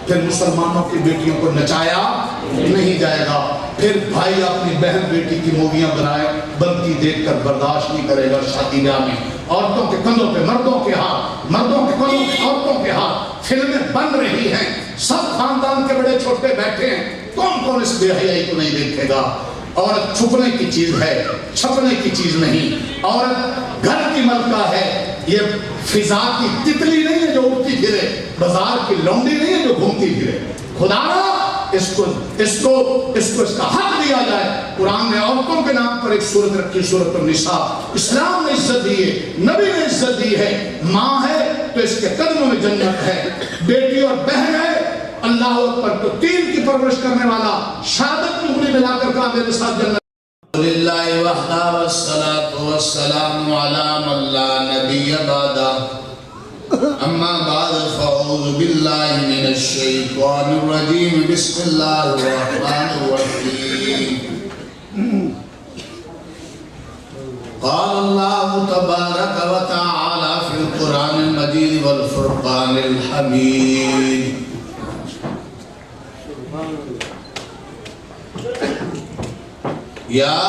پھر مسلمانوں کی بیٹیوں کو نچایا نہیں جائے گا، پھر بھائی اپنی بہن بیٹی کی موویاں بنتی دیکھ کر برداشت نہیں کرے گا۔ شادی بیاہ میں عورتوں کے کندھوں پہ مردوں کے ہاتھ، مردوں کے کندھوں پہ عورتوں کے ہاتھ، فلمیں بن رہی ہیں، سب خاندان کے بڑے چھوٹے بیٹھے ہیں، کون اس بے حیائی کو نہیں دیکھے گا؟ عورت چھپنے کی چیز ہے، چھپنے کی چیز نہیں۔ عورت گھر کی ملکہ ہے، یہ فضا کی تتلی نہیں ہے جو اڑتی پھرے، بازار کی لونڈی نہیں ہے جو گھومتی پھرے۔ خدا اس کا حق دیا جائے۔ قرآن نے عورتوں کے نام پر ایک سورت رکھی، سورت النساء۔ اسلام نے عزت دی ہے، نبی نے عزت دی ہے۔ ماں ہے تو اس کے قدموں میں جنت ہے، بیٹی اور بہن ہے اللہ اکبر تو تین کی پرورش کرنے والا، شہادت کی انگلی ملا کر کہا میرے ساتھ جنت۔ للہ وحدہ والصلاة والسلام علی من لا نبی بعدہ، اما بعد فاعوذ باللہ من الشیطان الرجیم، بسم اللہ الرحمن الرحیم۔ قال اللہ تبارک و تعالی فی القرآن المجید والفرقان الحمید۔ یا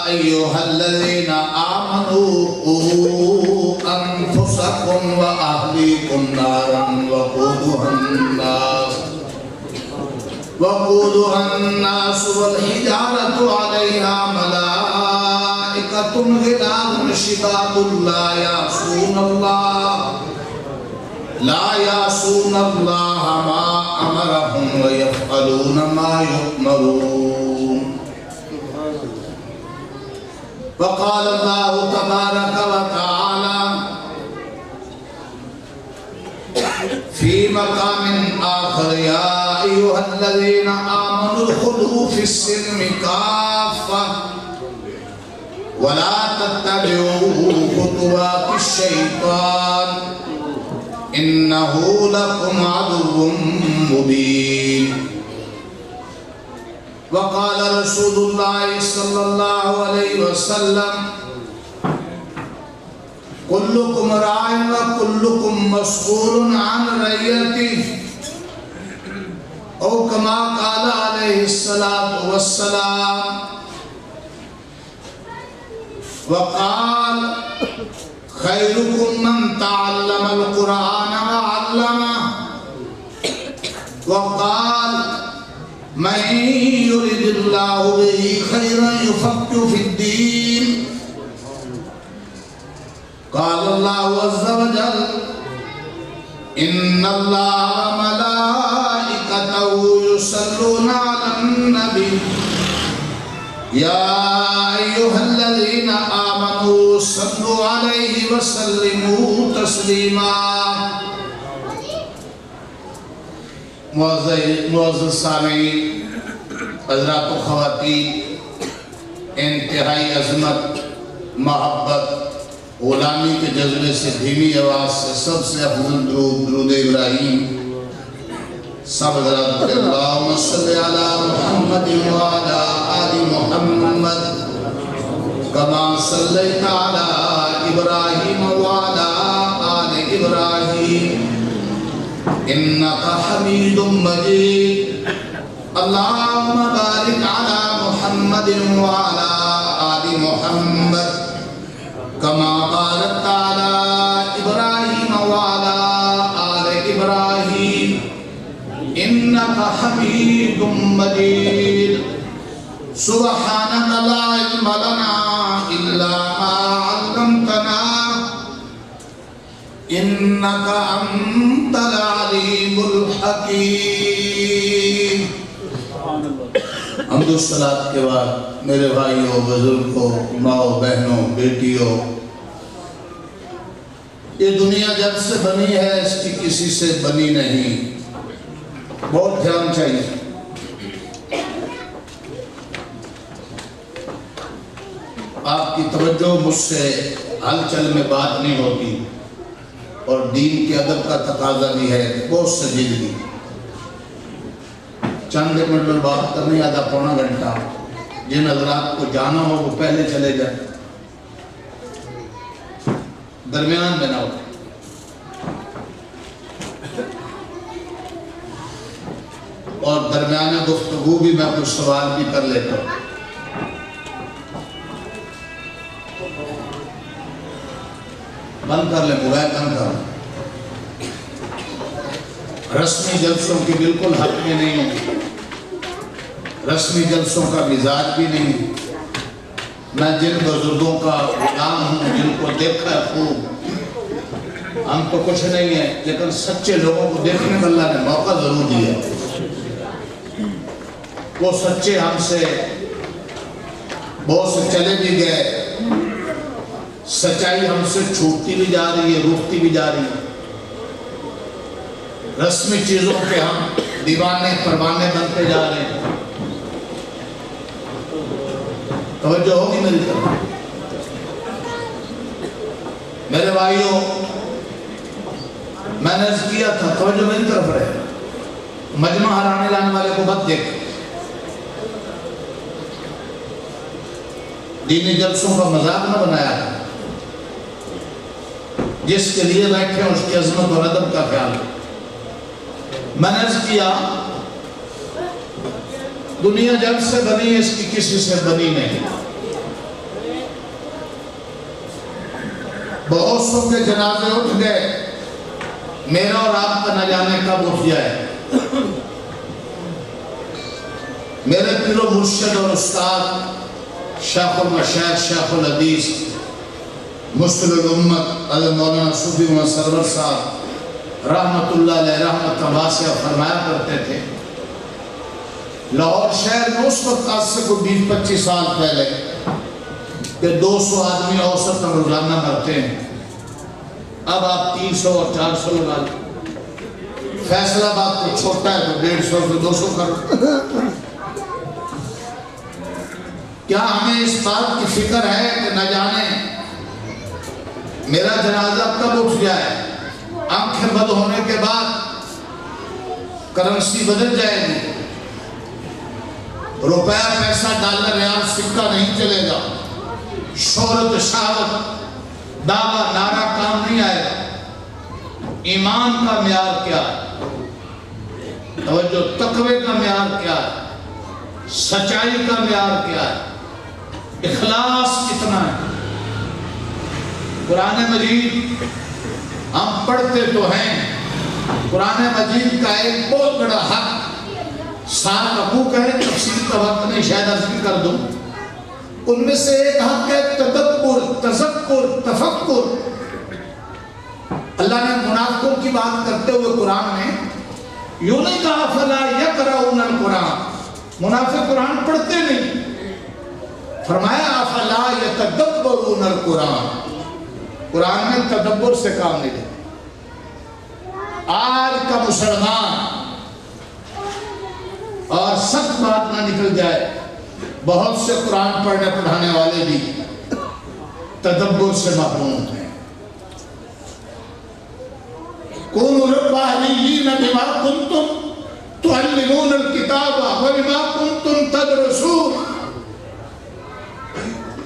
ایہا الذین آمنوا قوا انفسکم و اہلیکم نارا وقودها الناس والحجارة علیہا ملائکۃ غلاظ شداد لا یعصون اللہ ما امرہم ویفعلون ما یؤمرون۔ وقال اللہ تبارک و تعالی فی مقام آخر یا ایہا الذین آمنوا ادخلوا فی السلم کافہ ولا تتبعوا خطوات الشیطان انہ لکم عدو مبین۔ وقال رسول اللہ صلی اللہ علیہ وسلم کلکم راع وکلکم مسئول عن رعیتہ، او کما قال علیہ الصلاة والسلام۔ وقال خیرکم من تعلم القرآن وعلمہ، وقال من یرد اللہ بہ خیرا یفقہ فی الدین۔ قال اللہ عز وجل ان اللہ ملائکتہ یصلون علی النبی یا ایہا الذین آمنوا صلوا علیہ وسلموا تسلیما۔ معزز سامعین، حضرات و خواتین، انتہائی عظمت، محبت، غلامی کے جذبے سے دھیمی آواز سے سب سے افضل درود ابراہیم۔ سب حضرات اللہم صلی علی محمد وعلی آل محمد کما صلیت علی ابراہیم وعلی آل ابراہیم انکا حمید مجید۔ اللہم بارک علی محمد وعلی آل محمد کما بارکت علی ابراہیم وعلی آل ابراہیم انکا حمید مجید۔ سبحانک لا علم لنا الا ما علمتنا انکا انت العلیم الحکیم۔ حمد و صلاۃ کے بعد میرے بھائیوں، بزرگوں، ماؤں، بہنوں، بیٹیوں، یہ دنیا جب سے بنی ہے اس کی کسی سے بنی نہیں، بہت دھیان چاہیے۔ آپ کی توجہ مجھ سے ہلچل میں بات نہیں ہوتی، اور دین کے ادب کا تقاضا بھی ہے بہت سنجیدگی۔ چند منٹ میں بات کرنی، آدھا پونا گھنٹہ، جن حضرات کو جانا ہو وہ پہلے چلے جائیں، درمیان میں نہ ہو۔ اور درمیان گفتگو بھی میں کچھ سوال بھی کر لیتا ہوں۔ بند کر لیں، موبائل بند کر لیں۔ رسمی جلسوں کی بالکل حق میں نہیں ہوں، رسمی جلسوں کا مزاج بھی نہیں۔ میں جن بزرگوں کا غلام ہوں، جن کو دیکھا ہے خوب، ہم تو کچھ نہیں ہیں، لیکن سچے لوگوں کو دیکھنے کا اللہ نے موقع ضرور دیا۔ وہ سچے ہم سے بہت سے چلے بھی گئے، سچائی ہم سے چھوٹتی بھی جا رہی ہے، روٹتی بھی جا رہی ہے۔ رسمی چیزوں کے ہم دیوانے پروانے بنتے جا رہے ہیں۔ توجہ ہوگی میری طرف؟ میرے بھائیوں، میں نے عرض کیا تھا، توجہ میری طرف رہے، مجمع ہرانے لانے والے کو مت دیکھ۔ دینی جلسوں کا مذاق نہ بنایا تھا، جس کے لیے بیٹھے ہیں اس کی عظمت اور ادب کا خیال ہے۔ میں نے عرض کیا، دنیا جب سے بنی اس کی کسی سے بنی نہیں۔ بہت سو کے جنازے اٹھ گئے، میرا اور آپ کا نہ جانے کب اٹھ جائے۔ میرے پیر و مرشد اور استاد شیخ المشائخ شیخ الحدیث مصطفی الامت حضرت مولانا صوفی محمد سرور صاحب رحمت اللہ علیہ رحمت واسعہ فرمایا کرتے تھے، لاہور شہر میں اس وقت آج سے کوئی 20-25 سال پہلے کہ 200 آدمی اوسط روزانہ مرتے ہیں، اب آپ 300 اور 400 لگا لیں۔ فیصلہ آباد کو چھوٹا ہے تو 150 سے 200 کرو۔ کیا ہمیں اس بات کی فکر ہے کہ نہ جانے میرا جنازہ کب اٹھ جائے؟ آنکھیں بند ہونے کے بعد کرنسی بدل جائے گی، روپیہ پیسہ ڈالر ریال سکہ نہیں چلے گا، شہرت شہرت دعویٰ نعرہ کام نہیں آئے گا۔ ایمان کا معیار کیا ہے؟ توجہ، تقوی کا معیار کیا ہے؟ سچائی کا معیار کیا ہے؟ اخلاص کتنا ہے؟ قرآن مجید ہم پڑھتے تو ہیں، قرآن مجید کا ایک بہت بڑا حق ساتھ ابو کہے، تفسیر کا وقت نہیں شاید عرض بھی کر دوں، ان میں سے ایک حق ہے تدبر، تذکر، تفکر۔ اللہ نے منافقوں کی بات کرتے ہوئے قرآن میں یوں نہیں کہا فلا یقرؤون القرآن، منافق قرآن پڑھتے نہیں، فرمایا افلا یتدبرون القرآن، قرآن میں تدبر سے کام نہیں لیتے۔ آج کا مسلمان، اور سخت بات نہ نکل جائے، بہت سے قرآن پڑھنے پڑھانے والے بھی تدبر سے محروم ہیں۔ کونوا ربانیین بما کنتم تعلمون الکتاب وبما کنتم تدرسون،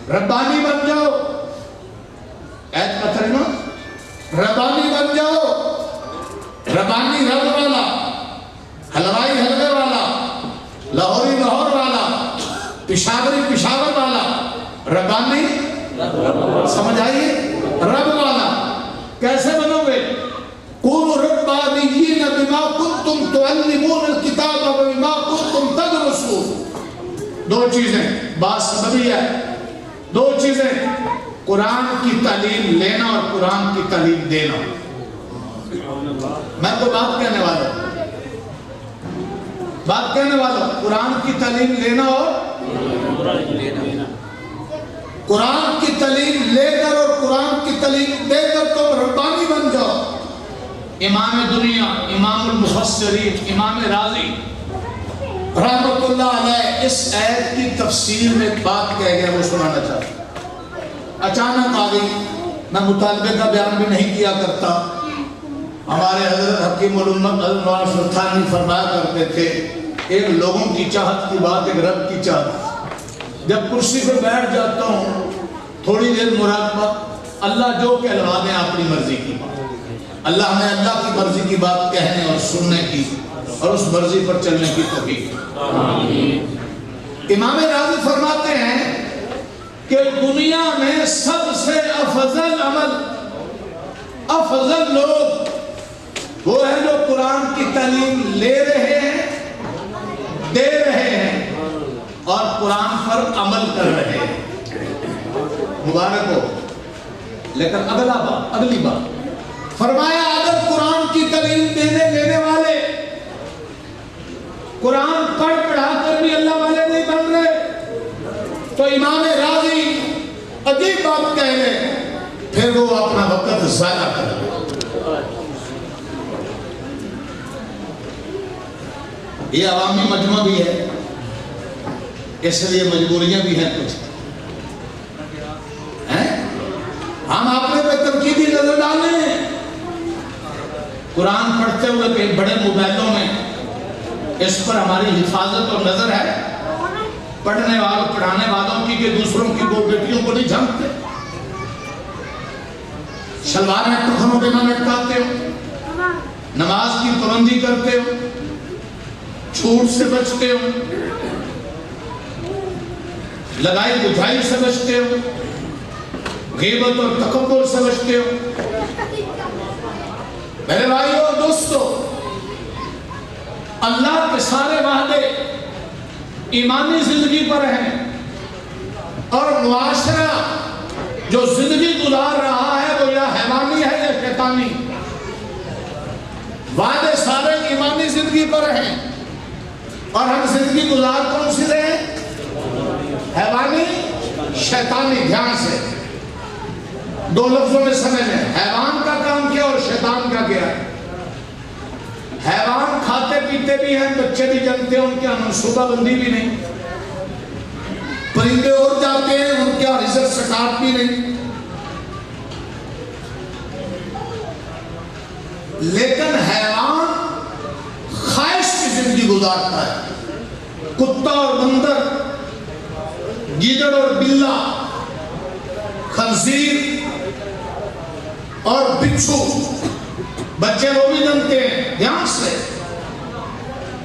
ربانی بن جاؤ، ایت کا ترجمہ ربانی بن جاؤ، ربانی رب والا، حلوائی حلوے والا، لاہوری لاہور والا، پشاوری پشاور والا، ربانی سمجھ آئیے، رب والا کیسے بنو گے؟ کونوا ربانیین بما کنتم تعلمون الکتاب وبما کنتم تدرسون۔ دو چیزیں، بات سمجھی ہے، دو چیزیں، قرآن کی تعلیم لینا اور قرآن کی تعلیم دینا۔ میں تو بات کہنے والا ہوں، قرآن کی تعلیم لینا اور قرآن کی تعلیم لے کر اور قرآن کی تعلیم دے کر تو ربانی بن جاؤ۔ امام دنیا، امام المفسرین، امام راضی رحمت اللہ علیہ اس آیت کی تفسیر میں ایک بات کہہ گیا، وہ سنانا چاہتا ہوں۔ اچانک آ گئی، میں مطالبے کا بیان بھی نہیں کیا کرتا۔ ہمارے حضرت حکیم الامت حضرت مولانا سلطانی فرمایا کرتے تھے، ایک لوگوں کی چاہت کی بات، ایک رب کی چاہت۔ جب کرسی پہ بیٹھ جاتا ہوں، تھوڑی دیر مراقبہ، اللہ جو کہلوا دیں اپنی مرضی کی بات۔ اللہ نے اللہ کی مرضی کی بات کہنے اور سننے کی اور اس مرضی پر چلنے کی توفیق۔ امام راضی فرماتے ہیں کہ دنیا میں سب سے افضل عمل، افضل لوگ وہ ہیں جو قرآن کی تعلیم لے رہے ہیں، دے رہے ہیں اور قرآن پر عمل کر رہے ہیں۔ مبارک ہو۔ لیکن اگلی بات فرمایا اگر قرآن کی تعلیم دینے لینے والے قرآن پڑھ پڑھا کر بھی اللہ والے نہیں بن رہے تو امام راضی عجیب بات کہہ رہے، پھر وہ اپنا وقت ضائع کر رہے۔ یہ عوامی مجمع بھی ہے، اس لیے مجبوریاں بھی ہیں کچھ، ہم اپنے پہ تنقیدی نظر ڈالیں۔ قرآن پڑھتے ہوئے کئی بڑے موبائلوں میں اس پر ہماری حفاظت اور نظر ہے، پڑھنے والوں پڑھانے والوں کی کہ دوسروں کی دو بیٹیوں کو نہیں جھانکتے، شلوار میں ٹخنوں پہ نہ لٹکاتے ہو، نماز کی پابندی کرتے ہو، جھوٹ سے بچتے ہو، لگائی بجھائی سے بچتے ہو، غیبت اور تکبر سے بچتے ہو۔ میرے بھائیو اور دوستو، اللہ کے سارے وعدے ایمانی زندگی پر ہیں اور معاشرہ جو زندگی گزار رہا ہے وہ یا حیوانی ہے یا شیطانی۔ وعدے سارے ایمانی زندگی پر ہیں اور ہم زندگی گزار کون سی رہے ہیں؟ حیوانی شیطانی۔ دھیان سے دو لفظوں میں سمجھ لیں، حیوان کا کام کیا اور شیطان کا کیا ہے۔ حیوان کھاتے پیتے بھی ہیں، بچے بھی جنتے ہیں، ان کے منصوبہ بندی بھی نہیں، پرندے اور جاتے ہیں، ان کے رزق سٹارٹ بھی نہیں، لیکن حیوان خواہش کی زندگی گزارتا ہے۔ کتا اور بندر، گیدڑ اور بلہ، خنزیر اور بچھو، بچے وہ بھی جنتے ہیں۔ دھیان سے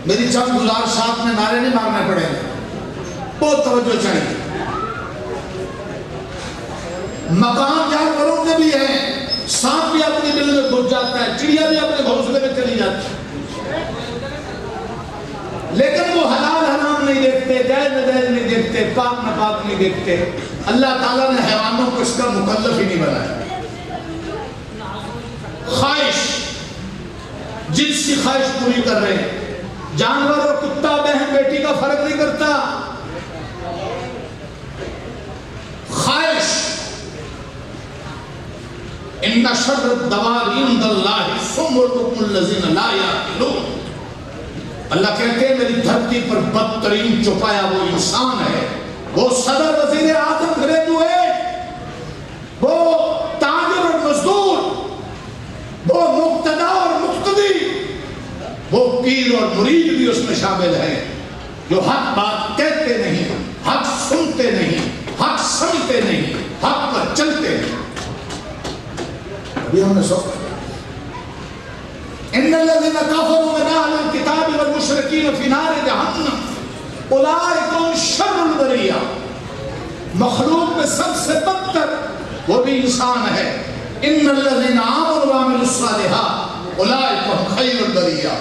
میری چند گزارشات میں نعرے نہیں مارنے پڑے گے، بہت توجہ چاہیے۔ مکان جانوروں کے بھی ہیں، سانپ بھی اپنی بل میں گھس جاتا ہے، چڑیا بھی اپنے گھونسلے میں چلی جاتی ہے، لیکن وہ حلال حرام نہیں دیکھتے، جائز ناجائز نہیں دیکھتے، پاک ناپاک نہیں دیکھتے۔ اللہ تعالیٰ نے حیوانوں کو اس کا مکلف ہی نہیں بنایا۔ خواہش، جنسی خواہش پوری کر رہے ہیں۔ جانور اور کتا بہن بیٹی کا فرق نہیں کرتا۔ خواہش، ان شر الدواب عند اللہ الصم والبکم الذین لا یعقلون۔ اللہ کہتے ہیں میری دھرتی پر بدترین چپایا وہ انسان ہے، وہ صدر وزیر اعظم گریجویٹ، وہ تاجر اور مزدور، وہ مقتدا اور مقتدی، وہ پیر اور مرید بھی اس میں شامل ہیں، جو حق بات کہتے نہیں، حق سنتے نہیں، حق سمجھتے نہیں، حق پر چلتے نہیں۔ ابھی ہم نے سوچا ان الذين كفروا من اهل الكتاب والمشركين في نار جهنم اولئك هم شر البرية۔ مخلوق میں سب سے بدتر وہ بھی انسان ہے۔ ان الذين آمنوا وعملوا الصالحات اولئك هم خير البرية۔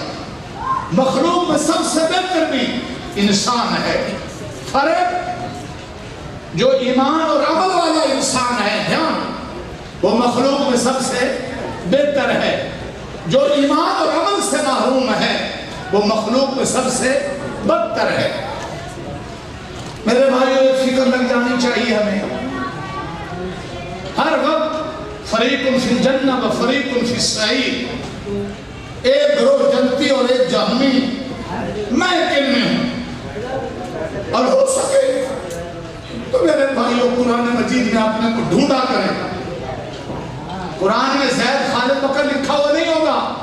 مخلوق میں سب سے بہتر بھی انسان ہے۔ فرق جو ایمان اور عمل والا انسان ہے، دھیان، وہ مخلوق میں سب سے بہتر ہے۔ جو ایمان اور عمل سے محروم ہے وہ مخلوق میں سب سے بدتر ہے۔ میرے بھائیو ایک فکر لگ جانی چاہیے ہمیں، ہر وقت فریق فی الجنہ و فریق فی السعیر، ایک گروہ جنتی اور ایک جہنمی، میں کن میں ہوں۔ اور ہو سکے تو میرے بھائیو قرآن مجید میں اپنے کو ڈھونڈا کریں۔ قرآن میں زید خالد بکر لکھا ہوا نہیں ہوگا،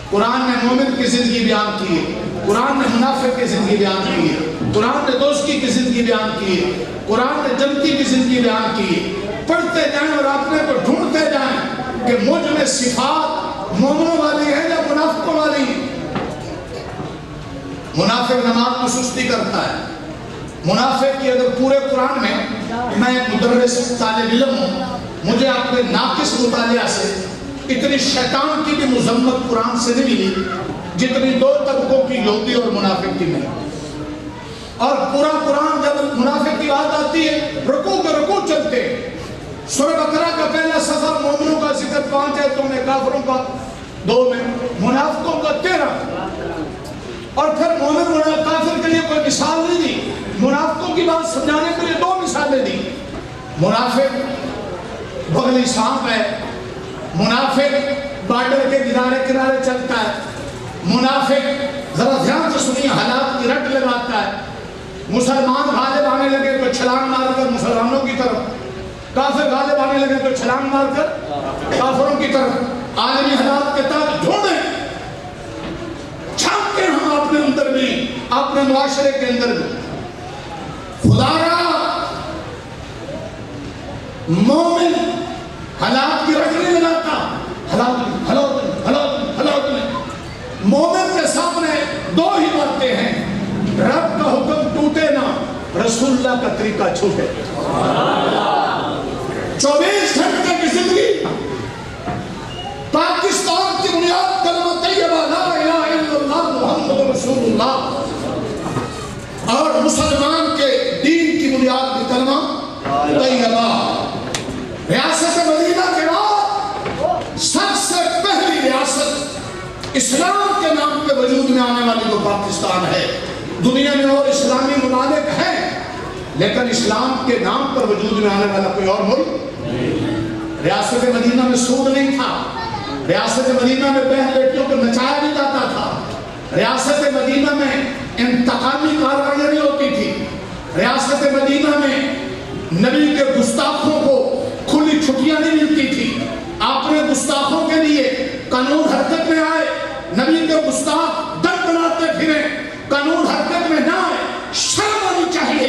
قرآن نے مومن کی زندگی بیان کی ہے، قرآن نے منافق کی زندگی بیان کی ہے، قرآن نے دوستی کی زندگی بیان کی ہے، قرآن نے جنتی کی زندگی بیان کی ہے۔ پڑھتے جائیں اور اپنے کو ڈھونڈتے جائیں کہ مجھ میں صفات مومنوں والی ہے یا منافقوں والی ہے؟ منافق نماز میں سستی کرتا ہے. منافق کی اگر پورے قرآن میں ایک مدرس طالب علم ہوں, مجھے اپنے ناقص مطالعہ سے اتنی شیطان کی بھی مذمت قرآن سے نہیں ملی جتنی دو طبقوں کی یہودی اور منافق کی ملی. اور پورا قرآن جب منافق کی بات آتی ہے رکوع کے رکوع چلتے. سورہ بقرہ کا پہلا صفحہ مومنوں کا ذکر 5 آیتوں میں, کافروں کا 2 میں, منافقوں کا 13. اور پھر مومن کافر کے لیے کوئی مثال نہیں دی, منافقوں کی بات سمجھانے کے لیے 2 مثالیں دی. منافق بغلی سانپ ہے, منافق بارڈر کے کنارے کنارے چلتا ہے, منافق ذرا دھیان سے سنیے حالات کی رٹ لگاتا ہے. مسلمان غالب آنے لگے تو چھلانگ مار کر مسلمانوں کی طرف, کافر غالب آنے لگے تو چھلانگ مار کر کافروں کی طرف. عالمی حالات کے تحت ڈھونڈیں, چھانٹیں ہم اپنے اندر بھی, اپنے معاشرے کے اندر بھی. خدا را مومن حالات کی رٹ نہیں لگاتا, حالات میں مومن کے سامنے 2 ہی باتیں ہیں, رب کا حکم ٹوٹے نہ, رسول اللہ کا طریقہ چھوٹے. 24 گھنٹے کی زندگی پاکستان کی بنیاد کلمہ طیبہ لا الہ الا اللہ محمد رسول اللہ, اور مسلمان کے دین کی بنیاد بھی کلمہ طیبہ. ریاست مدینہ کے بعد سب سے پہلی ریاست اسلام کے نام پہ وجود میں آنے والی تو پاکستان ہے. دنیا میں اور اسلامی ممالک ہیں لیکن اسلام کے نام پر وجود میں آنے والا کوئی اور ملک. ریاست مدینہ میں سود نہیں تھا, ریاست مدینہ میں بہن بیٹیوں کو نچایا نہیں جاتا تھا, ریاست مدینہ میں انتقامی کارروائیاں نہیں ہوتی تھی, ریاست مدینہ میں نبی کے گستاخوں کو کھلی چھٹیاں نہیں ملتی تھی. آپ نے گستاخوں کے لیے قانون حرکت میں آئے, نبی کے گستاخ ڈر بناتے پھرے, قانون حرکت میں نہ آئے. شرم آنی چاہیے,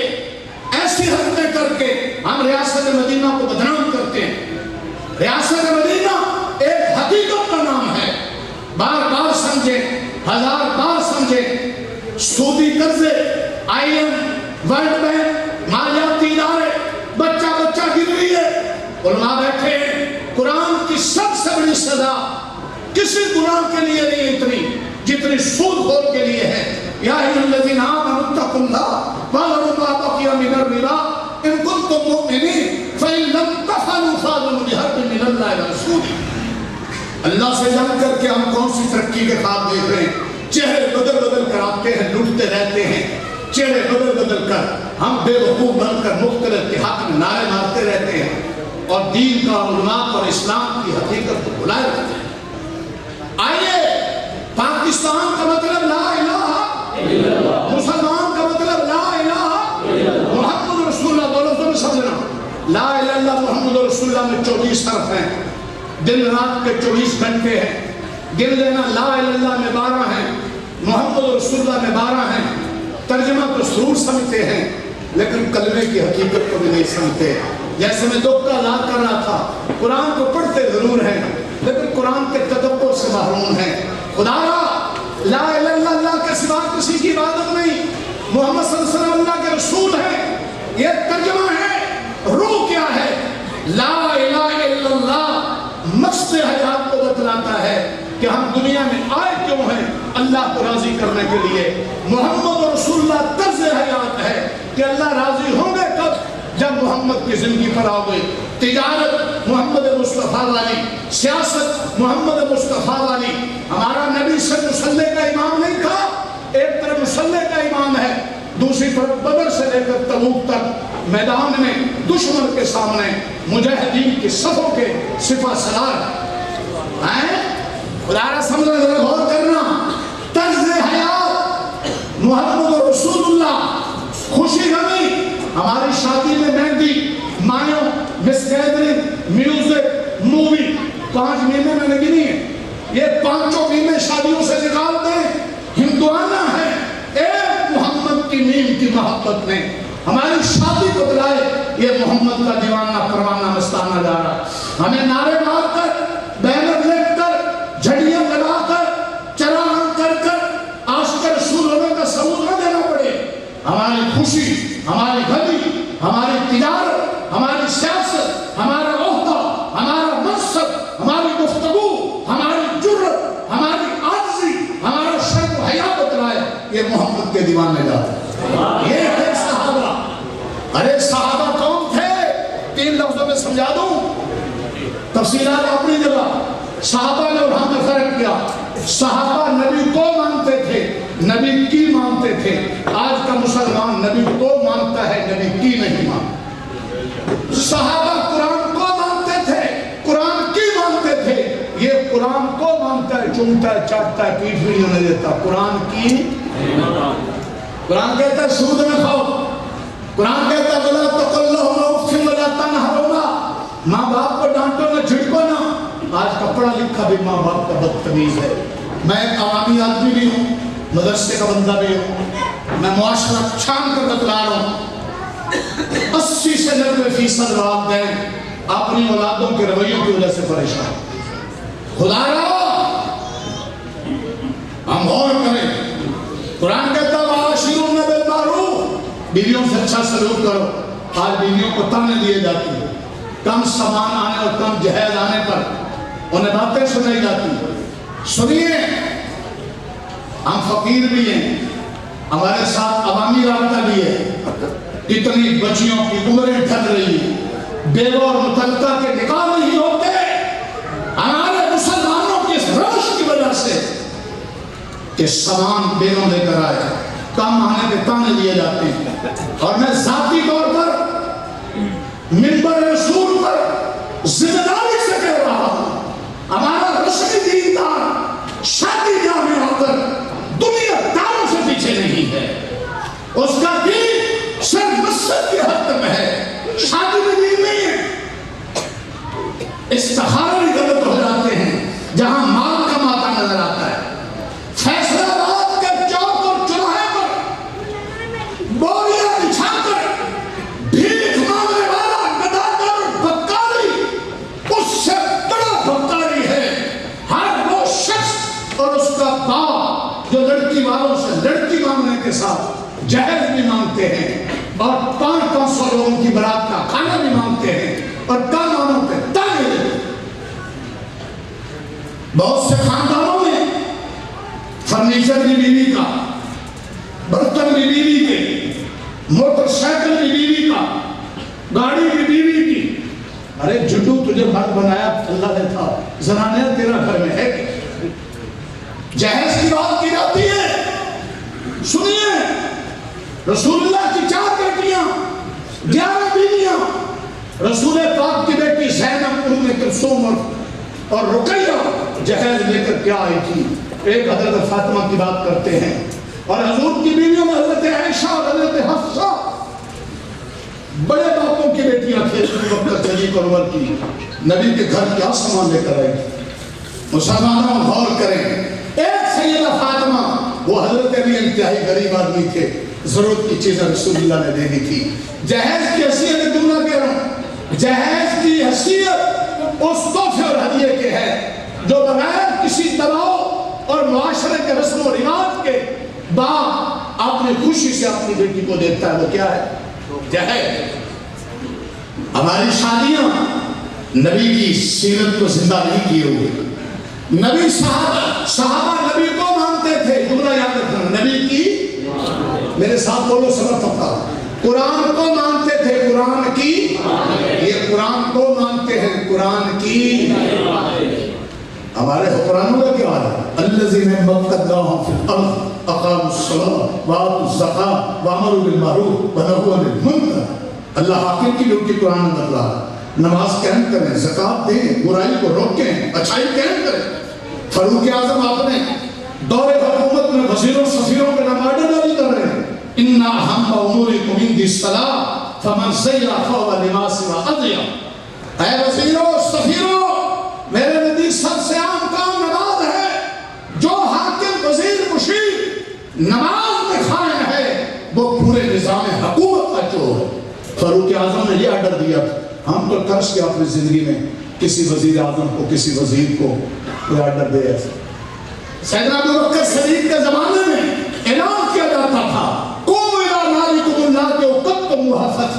ایسی حرکتیں کر کے ہم ریاست مدینہ کو بدنام کرتے ہیں. ریاست مدینہ ایک حقیقت کا نام ہے, بار بار سمجھیں, 1000 بار سمجھیں. سودی قرضے, IM, ورلڈ بینک, مالیاتی ادارے, بچہ گر رہی ہے, علماء بیٹھے ہیں. قرآن کی سب سے بڑی سزا کسی گناہ کے لیے نہیں اتنی جتنی سود خور کے لیے ہے. یا ایھا الذین آمنوا اتقوا اللہ وذروا ما بقی من الربا ان کنتم مؤمنین فإن لم تفعلوا فأذنوا بحرب من اللہ ورسولہ. اللہ سے جنگ کر کے ہم کون سی ترقی کے خواب دیکھ رہے ہیں؟ چہرے بدل بدل کر آتے ہیں, لٹتے رہتے ہیں, چہرے بدل بدل کر ہم بے وقوف بن کر مختلف کے حق میں نعرے مارتے رہتے ہیں اور دین کا, علماء اور اسلام کی حقیقت کو بلائے رہتے ہیں. آئیے, پاکستان کا مطلب لا الہ الا اللہ, مسلمان کا مطلب لا الہ محمد رسول اللہ. بولو تو سمجھنا, لا الہ الا اللہ محمد رسول اللہ میں 24 حرف ہیں, دن رات کے 24 گھنٹے ہیں. گن لینا, لا الہ الا اللہ میں 12 ہیں, محمد رسول اللہ میں 12 ہیں. ترجمہ تو ضرور سمجھتے ہیں لیکن کلمے کی حقیقت کو بھی نہیں سمجھتے. جیسے میں دکھ کا علاج کر رہا تھا, قرآن کو پڑھتے ضرور ہیں لیکن قرآن کے تدبر سے محروم ہیں. خدا لا الہ الا اللہ کے سوا کسی کی عبادت نہیں, محمد صلی اللہ علیہ وسلم اللہ کے رسول ہیں. یہ ترجمہ ہے, روح کیا ہے؟ لا الہ الا اللہ مقصد حیات کو بتلاتا ہے کہ ہم دنیا میں آئے کیوں ہیں, اللہ کو راضی کرنے کے لیے. محمد رسول اللہ طرز حیات ہے کہ اللہ راضی ہوں گے کب؟ جب محمد کی زندگی پر آؤ گے. تجارت محمد مصطفیٰ والی, سیاست محمد مصطفیٰ والی. ہمارا نبی سے مصلح کا امام نہیں تھا, ایک طرف مصلح کا امام ہے, دوسری طرف بدر سے لے کر تبوک تک میدان میں دشمن کے سامنے مجاہدین کی صفوں کے سپہ سالار ہیں. خدا سمجھنا, ذرا غور کرنا. طرز حیات محمد رسول اللہ, خوشی غمی, ہماری شادی میں مہندی, مایوں, مس گیدرنگ, میوزک, مووی, 5 مہینے میں نے گنی ہے. یہ 5 مہینے شادیوں سے نکال دیں, ہندوانہ ہے. ایک محمد کی نیم کی محبت نے ہماری شادی کو دلائے. یہ محمد کا دیوانہ پروانہ مستانہ جا رہا. ہمیں نعرے مار کر, بینر لکھ کر, خوشی، ہماری گھڑی، ہماری تجارت، ہماری سیاست، ہمارا عہدہ، ہمارا منصب، ہماری گفتگو، ہماری جرت، ہماری عاجزی، ہمارا شرم و حیا بتلائے یہ محمد کے دیوانے جاتے. یہ ہے صحابہ. ارے صحابہ کون تھے؟ 3 لفظوں میں سمجھا دوں، تفصیلات اپنی جگہ. صحابہ نے وہاں میں فرق کیا. صحابہ نبی کو مانتے تھے، نبی کی مانتے تھے. آج کا مسلمان نبی کو مانتا ہے، نبی کی نہیں مانتا. صحابہ قرآن کو مانتے تھے، قرآن کی مانتے تھے. یہ قرآن کو مانتا ہے، چومتا ہے، چاٹتا ہے، پیٹھ بھی نہیں دیتا. قرآن کی، قرآن کہتا ہے سود نہ کھاؤ. قرآن کہتا ہے وَلَا تَقُلْ لَهُمَا أُفٍّ وَلَا تَنْهَرْهُمَا، ماں باپ کو ڈانٹو نہ جھڑکو نہ. آج کا پڑھا لکھا بھی ماں باپ کا بدتمیز ہے. میں ایک عوامی آدمی بھی ہوں، مدرسے کا بندہ بھی ہوں. میں معاشرہ چھان کر بتلا رہا ہوں. 80 سے 90% والدین اپنی اولادوں کے رویوں کی وجہ سے پریشان. خدا رہو ہم غور کریں. قرآن کہتا ہے وَعَاشِرُونَ بِالْمَعْرُوفِ، بیویوں سے اچھا سلوک کرو. آج بیویوں کو تانے دیے جاتی ہیں. کم سامان آنے اور کم جہیز آنے پر انہیں باتیں سنائی جاتی ہیں. سنیے، ہم فقیر بھی ہیں، ہمارے ساتھ عوامی رابطہ بھی ہے. کتنی بچیوں کی عمریں ڈھل رہی ہیں، بیوہ اور مطلقہ کے نکاح نہیں ہوتے ہمارے مسلمانوں کی اس روش کی وجہ سے کہ سامان بیوہ لے کر آئے، کم آنے کے تانے دیے جاتے ہیں. اور میں ذاتی طور پر منبر رسول پر ذمہ داری سے کہہ رہا ہوں، ہمارا رسمی دیندار شادی بیاہ میں ہو کر دنیا داروں سے پیچھے نہیں ہے. اس کا دین صرف مسجد کی حد تک ہے، شادی میں دین نہیں ہے. استخارہ بھی غلط ہو جاتے ہیں جہاں مال کماتا نظر آتا ہے. فیصلہ باد کے چوک اور چوراہے پر بوریاں بچھا کر بھیک مانگنے والا گداگر بکاری، اس سے بڑا بکاری ہے ہر وہ شخص اور اس کا باپ جو لڑکی والوں سے لڑکی مانگنے کے ساتھ جہیز بھی مانگتے ہیں اور 500 لوگوں کی برات کا کھانا بھی مانگتے ہیں اور کامانوں پہ تانے دیتے ہیں. بہت سے خاندانوں میں فرنیچر بھی بیوی کا، برتن بھی بیوی کے، موٹر سائیکل بھی بیوی کا، گاڑی بھی بیوی کی. ارے جھڈو تجھے مرد بنایا اللہ نے تھا، زنانے تیرا گھر میں ہے. جہیز کی بات کی جاتی ہے. سنیے، رسول اللہ کی 4 بیٹیاں، 11 بیویاں. رسول پاک کی بیٹی زینب، ام کلثوم اور رقیہ جہیز لے کر کیا آئی تھی. ایک حضرت فاطمہ کی بات کرتے ہیں، اور حضور کی بیویوں میں حضرت عائشہ اور حضرت حفصہ بڑے باپوں کی بیٹیاں تھے. صدیق اور عمر کی نبی کے گھر کیا سامان لے کر آئی تھی. مسلمانوں غور کریں. ایک سیدہ فاطمہ، وہ حضرت علی انتہائی غریب آدمی تھے، ضرورت کی چیزیں رسول اللہ نے دے دی تھی. جہیز کی حیثیت جملہ کہہ رہا ہوں، جہیز کی حیثیت اس تحفے اور ہدیے کے ہے جو بغیر کسی دباؤ اور معاشرے کے رسم و رواج کے باپ اپنی خوشی سے اپنی بیٹی کو دیتا ہے. وہ کیا ہے؟ جہیز. ہماری شادیاں نبی کی سیرت کو زندہ نہیں کیے ہوئے. نبی صحابہ نبی کو مانتے تھے. جملہ یاد رکھنا، نبی کی، میرے ساتھ بولو سبر طبقہ، قرآن کو مانتے تھے. قرآن کی، یہ قرآن کو مانتے ہیں، قرآن کی. ہمارے حکمرانوں کا کیا حال ہے؟ الذین مکّناہم فی الارض اقاموا الصلاۃ وآتوا الزکاۃ وامروا بالمعروف ونہوا عن المنکر. اللہ حاکم کی ڈیوٹی قرآن میں بتلا رہا ہے. نماز قائم کریں، زکوٰۃ دیں، برائی کو روکیں، اچھائی قائم کریں. فاروق اعظم آپ نے دور حکومت میں وزیروں سفیروں کے نام آرڈر جاری کر رہے ہیں. ان اہم امورکم عندی الصلاۃ فمن ضیع فهو لما سوى اضیع. اے وزیروں سفیروں، میرے نزدیک سب سے عام کام نماز ہے. جو حاکم وزیر مشیر نماز میں خائن ہے وہ پورے نظام حکومت کا چور ہے. فاروق اعظم نے یہ آرڈر دیا تھا. ہم تو کرش کے اپنی زندگی میں کسی وزیر اعظم کو، کسی وزیر کو کوئی آرڈر دے ایسا. سیدنا ابو بکر صدیق کے زمانے میں اعلان کیا جاتا تھا قوموا الی نارکم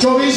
24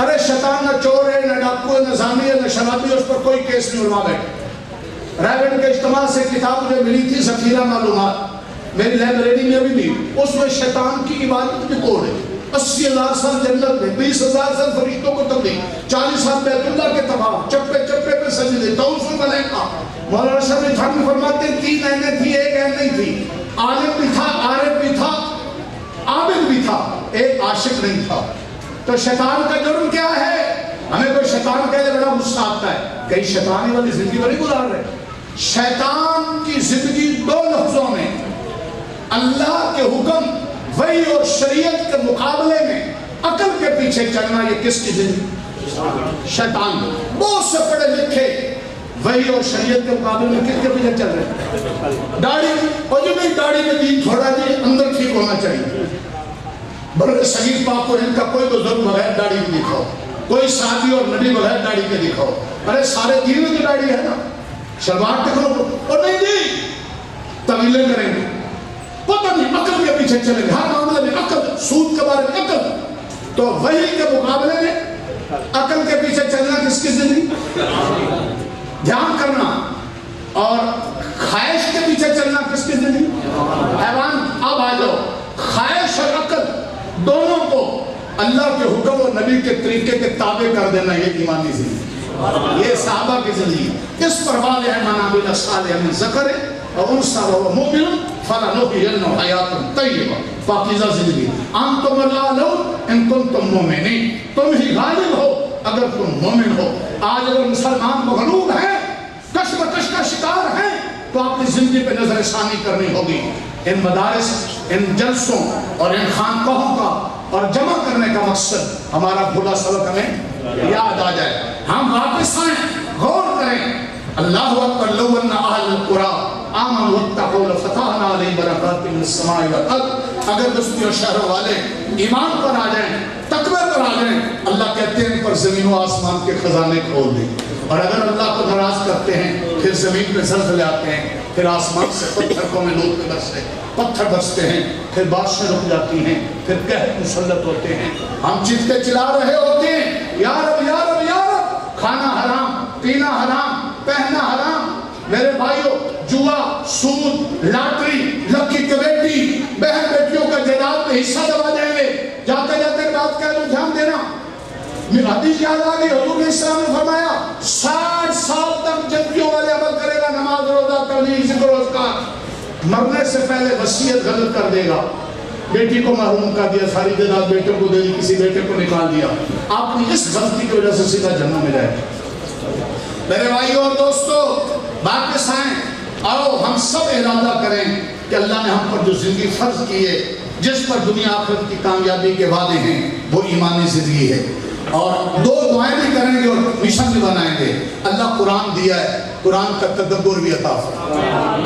ارے شیطان نہ چور ہے، نہ ڈاکو ہے، نہ زانی ہے، نہ شرابی ہے، اس پر کوئی کیس نہیں علماء بیٹھے۔ رائبن کے اجتماع سے کتاب مجھے ملی تھی ذخیرہ معلومات، میری لائبریری میں ابھی بھی، اس میں شیطان کی عبادت بھی کوڈ ہے۔ 80,000 سال جنت میں، 20,000 سال فرشتوں کو تبلیغ، 40 سال بیت اللہ کے طواف، چپے چپے پہ سجدے، توسل ملائکہ۔ مولانا شاہ تھانوی فرماتے ہیں 3 عینیں تھی، ایک عین نہیں تھی۔ عالم بھی تھا، عارف بھی تھا، عابد بھی تھا، ایک عاشق نہیں تھا۔ تو شیطان کا جرم کیا ہے؟ ہمیں کوئی شیطان کہے بڑا غصہ آتا ہے، کئی شیطانی والی زندگی بڑی گزار رہے۔ شیطان کی زندگی 2 لفظوں میں، اللہ کے حکم وحی اور شریعت کے مقابلے میں عقل کے پیچھے چلنا، یہ کس کی زندگی؟ شیطان۔ بہت سے پڑھے لکھے وحی اور شریعت کے مقابلے میں کس کے پیچھے چل رہے ہیں؟ داڑھی، اور جو نہیں داڑھی میں دین تھوڑا جی اندر ٹھیک ہونا چاہیے۔ بر صغیر پاک و ہند کا کوئی بزرگ بغیر داڑھی کے دکھاؤ، کوئی صحابی اور نبی بغیر داڑھی کے دکھاؤ۔ ارے سارے دین میں جو داڑھی ہے نا، شلوار دکھاؤ، اور نہیں نہیں طویلیں کریں گے، پتہ نہیں عقل کے پیچھے چلیں گے، ہر معاملے میں عقل، سود کے بارے میں عقل۔ تو وحی کے مقابلے میں عقل کے پیچھے چلنا کس کی زندگی؟ دھیان کرنا۔ اور خواہش کے پیچھے چلنا کس کی زندگی؟ حیوان۔ اب آ جاؤ، خواہش اور عقل دونوں کو اللہ کے حکم اور نبی کے طریقے کے تابع کر دینا، یہ ایمانی زندگی، یہ صحابہ کی زندگی۔ اس پر والے ہیں منابل صالح من ذکر اور انسا وهو مؤمن فلنحيينه حیاتا طیبہ، پاکیزہ زندگی۔ انتم الاعلون ان کنتم مؤمنین، تم ہی غالب ہو اگر تم مومن ہو۔ آج اگر مسلمان مغلوب ہیں، کشمکش کا شکار ہیں، تو اپنی زندگی پہ نظر ثانی کرنی ہوگی۔ ان مدارس، ان جلسوں اور ان خانقاہوں کا اور جمع کرنے کا مقصد ہمارا بھولا سبق ہمیں یاد آ جائے، ہم واپس آئیں، غور کریں۔ اللہ اکبر، لو ان اہل القری آمنوا واتقوا لفتحنا علیہم برکات من السماء والارض۔ اگر بستیوں شہروں والے ایمان پر آ جائیں، تقوی پر آ جائیں، اللہ کہتے ہیں ان پر زمین و آسمان کے خزانے کھول دیں۔ اور اگر اللہ کو ناراض کرتے ہیں، پھر زمین پہ زلزلے آتے ہیں، پھر آسمان سے پتھر کو میں لوٹ کے برستے، پتھر برستے ہیں، پھر بارشیں رک جاتی ہیں، پھر قحط مسلط ہوتے ہیں، ہم چیختے چلا رہے ہوتے ہیں، یا رب یا رب یا رب، کھانا حرام، پینا حرام، پہننا حرام۔ میرے بھائیوں، جوا، سود، لاٹری، لکی کمیٹی، بہن بیٹیوں کا جائیداد میں حصہ دبا جائیں گے۔ جاتے جاتے بات کہہ لوں، دھیان دینا، حدیث یاد آ گئی، حضور علیہ السلام نے فرمایا 60 سال تک جنتیوں والے عمل کرے گا، نماز، روزہ، تبلیغ، ذکر و اذکار، مرنے سے پہلے وصیت غلط کر دے گا۔ بیٹی کو محروم کر دیا، ساری جائیداد بیٹے کو دے دی، کسی بیٹے کو نکال دیا، اپنی اس غلطی کی وجہ سے سیدھا جہنم میں جائے۔ میرے بھائیوں اور دوستو، واپس آئیں، آؤ ہم سب ارادہ کریں کہ اللہ نے ہم پر جو زندگی فرض کی ہے، جس پر دنیا آخرت کی کامیابی کے وعدے ہیں، وہ ایمانی زندگی ہے۔ اور 2 دعائیں بھی کریں گے اور مشن بھی بنائیں گے۔ اللہ قرآن دیا ہے، قرآن کا تدبر بھی عطا فرما۔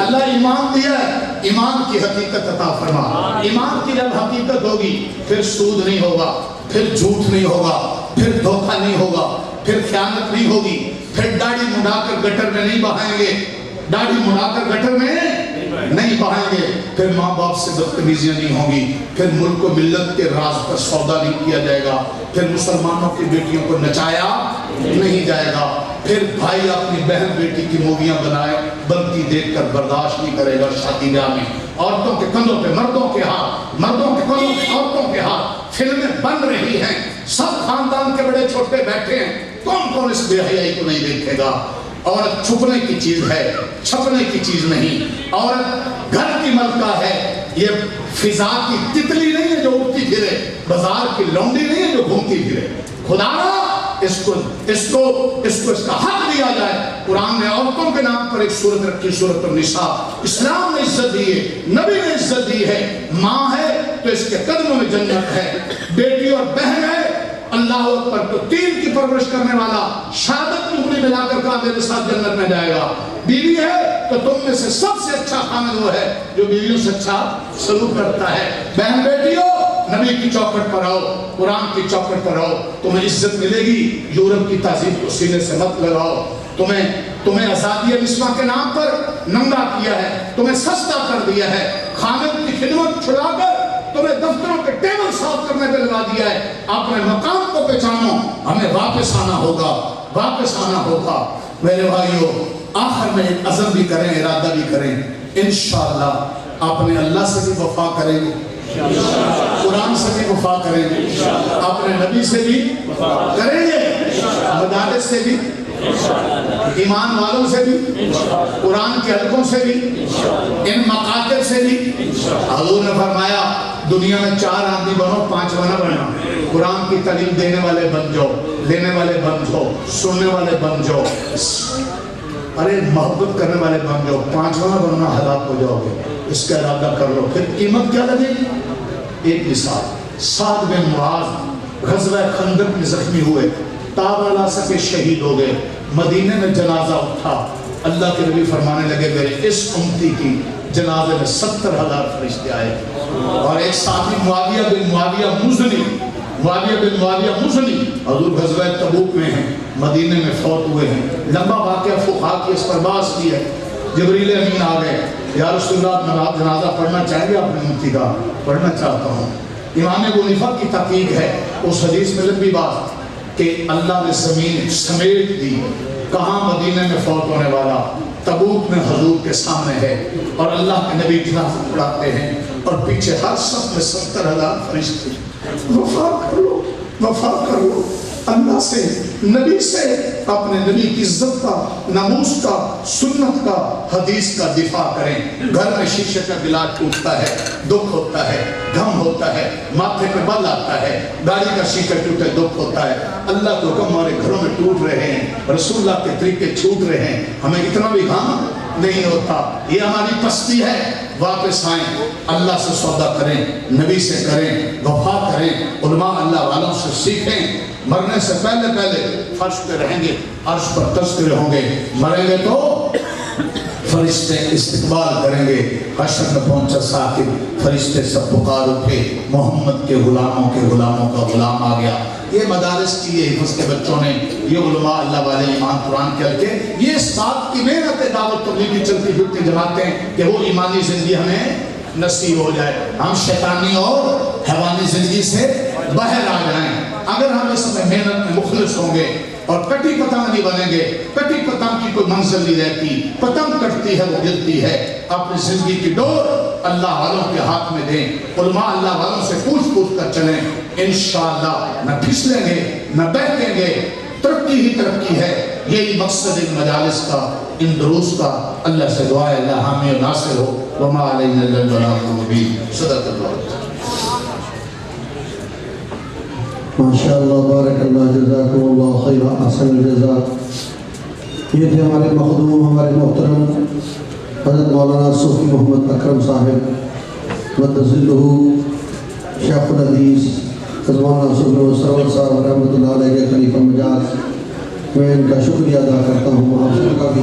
اللہ ایمان دیا ہے، ایمان کی حقیقت عطا فرما۔ ایمان کی جب حقیقت ہوگی، پھر سود نہیں ہوگا، پھر جھوٹ نہیں ہوگا، پھر دھوکہ نہیں ہوگا، پھر خیانت نہیں ہوگی، پھر داڑھی مڑا کر گٹر میں نہیں بہائیں گے، داڑھی مڑا کر گٹر میں نہیں بہائیں گے، پھر ماں باپ سے بدتمیزیاں نہیں ہوں گی، پھر ملک و ملت کے راز پر سودا نہیں کیا جائے گا، پھر مسلمانوں کی بیٹیوں کو نچایا نہیں جائے گا، پھر بھائی اپنی بہن بیٹی کی موویاں بنائے بنتی دیکھ کر برداشت نہیں کرے گا۔ شادی بیاہ میں عورتوں کے کندھوں پہ مردوں کے ہاتھ، مردوں کے کندھوں پہ عورتوں کے ہاتھ، فلمیں بن رہی ہیں، سب خاندان کے بڑے چھوٹے بیٹھے ہیں، کون کون اس بے حیائی کو نہیں دیکھے گا؟ عورت چھپنے کی چیز ہے، چھپنے کی چیز نہیں۔ عورت گھر کی ملکہ ہے، یہ فضا کی تتلی نہیں ہے جو اڑتی پھرے، بازار کی لونڈی نہیں ہے جو گھومتی پھرے۔ خدا اس کا حق دیا جائے۔ قرآن نے عورتوں کے نام پر ایک سورت رکھی، سورت النساء۔ اسلام نے عزت دی ہے، نبی نے عزت دی ہے۔ ماں ہے تو اس کے قدموں میں جنت ہے، بیٹی اور بہن ہے، اللہ اکبر، تو 3 کی پرورش کرنے والا شہادت کی انگلی ملا کر کہا میرے ساتھ جنت میں جائے گا۔ بیوی ہے تو تم میں سے سب سے اچھا خامد وہ ہے جو بیویوں سے اچھا سلوک کرتا ہے۔ بہن بیٹیوں، نبی کی چوکھٹ پر آؤ، قرآن کی چوکھٹ پر آؤ، تمہیں عزت ملے گی۔ یورپ کی تہذیب کو سینے سے مت لگاؤ۔ تمہیں آزادی نسواں کے نام پر ننگا کیا ہے، تمہیں سستا کر دیا ہے، خامد کی خدمت چھڑا کر تمہیں دفتروں کے ٹیبل صاف کرنے پہ لگا دیا ہے. اپنے مقام کو پہچانو. ہمیں واپس آنا ہوگا, واپس آنا ہوگا. میرے بھائیو, آخر میں ایک عزم بھی کریں, ارادہ بھی کریں, انشاءاللہ اپنے اللہ سے بھی وفا کریں گے, قرآن سے بھی وفا کریں گے, اپنے نبی سے بھی کریں گے, مدارس سے بھی, ایمان والوں سے بھی, قرآن کے حلقوں سے بھی, ان مقاتل سے بھی. حضور نے فرمایا دنیا میں 4 آدمی بنو, 5 نہ بننا. قرآن کی تعلیم دینے والے بن جاؤ, لینے والے بن جاؤ, سننے والے بن جاؤ, ارے محبت کرنے والے بن جاؤ. 5 نہ بننا, ہلاک ہو جاؤ گے. اس کا ارادہ کر لو, پھر قیمت کیا لگے گی. ایک مثال, سعد بن معاذ غزوہ خندق میں زخمی ہوئے, تاب نہ لا سکے, شہید ہو گئے. مدینے میں جنازہ اٹھا, اللہ کے نبی فرمانے لگے میرے اس امتی کی جنازے میں 70,000 فرشتے آئے. اور ایک ساتھی معاویہ بن معاویہ مزنی, معاویہ بن معاویہ مزنی, حضور غزوہ تبوک میں ہیں, مدینے میں فوت ہوئے ہیں. لمبا واقعہ فقہا کی اس پر بحث کی ہے. جبریل امین آ گئے, یا رسول اللہ جنازہ پڑھنا چاہیں گے اپنے امتی کا؟ پڑھنا چاہتا ہوں. امام ابو حنیفہ کی تحقیق ہے اس حدیث میں لمبی بات کہ اللہ نے زمین سمیٹ دی. کہاں؟ مدینے میں فوت ہونے والا, تبوک میں حضور کے سامنے ہے, اور اللہ کے نبی جنازہ پڑھاتے ہیں, اور پیچھے ہر صف میں 70,000 فرشتے. وفا کر لو, وفا کر لو اللہ سے, نبی سے. اپنے نبی کی عزت کا, ناموس کا, سنت کا, حدیث کا دفاع کریں. گھر میں شیشے کا گلاس ٹوٹتا ہے, دکھ ہوتا ہے, غم ہوتا ہے, ماتھے پہ بل آتا ہے, گاڑی کا شیشہ ٹوٹے, دکھ ہوتا ہے. اللہ کو حکم ہمارے گھروں میں ٹوٹ رہے ہیں, رسول اللہ کے طریقے چھوٹ رہے ہیں, ہمیں اتنا بھی غم نہیں ہوتا. یہ ہماری پستی ہے. واپس آئیں, اللہ سے سودا کریں, نبی سے کریں, وفا کریں, علماء اللہ والوں سے سیکھیں. مرنے سے پہلے فرش پہ رہیں گے, عرش پر تذکرے ہوں گے. مریں گے تو فرشتے استقبال کریں گے. حشر میں پہنچا ساکب, فرشتے سب پکار اٹھے, محمد کے غلاموں کا غلام آ گیا. یہ مدارس کی, یہ حفظ کے بچوں نے, یہ علماء اللہ والے, ایمان قرآن کے حلقے, یہ اس بات کی محنت دعوت تبلیغ کی چلتی پھرتی جماعتیں کہ وہ ایمانی زندگی ہمیں نصیب ہو جائے, ہم شیطانی اور حیوانی زندگی سے باہر آ جائیں. اگر ہم اس میں محنت میں مخلص ہوں گے اور کٹی پتنگ نہیں بنیں گے, کٹی پتنگ کی کوئی منزل نہیں رہتی, پتنگ کٹتی ہے وہ گرتی ہے. اپنی زندگی کی ڈور اللہ والوں کے ہاتھ میں دیں, علماء اللہ والوں سے پوچھ کر چلیں. انشاءاللہ نہ پھسلیں گے, نہ بہکیں گے, ترقی ہی ترقی ہے. یہی مقصد ان مجالس کا, ان دروس کا. اللہ سے دعا ہے اللہ حامی و ناصر ہو. وما علینا الا البلاغ المبین. صدق اللہ. ماشاءاللہ, بارک اللہ, جزاکم اللہ خیر, احسن الجزاء. یہ تھے ہمارے مخدوم, ہمارے محترم حضرت مولانا صوفی محمد اکرم صاحب مدظلہ, شیخ الحدیث حضرت مولانا صوفی سرور صاحب رحمۃ اللہ علیہ کے خلیفہ مجاز. میں ان کا شکریہ ادا کرتا ہوں, آپ سب کا بھی.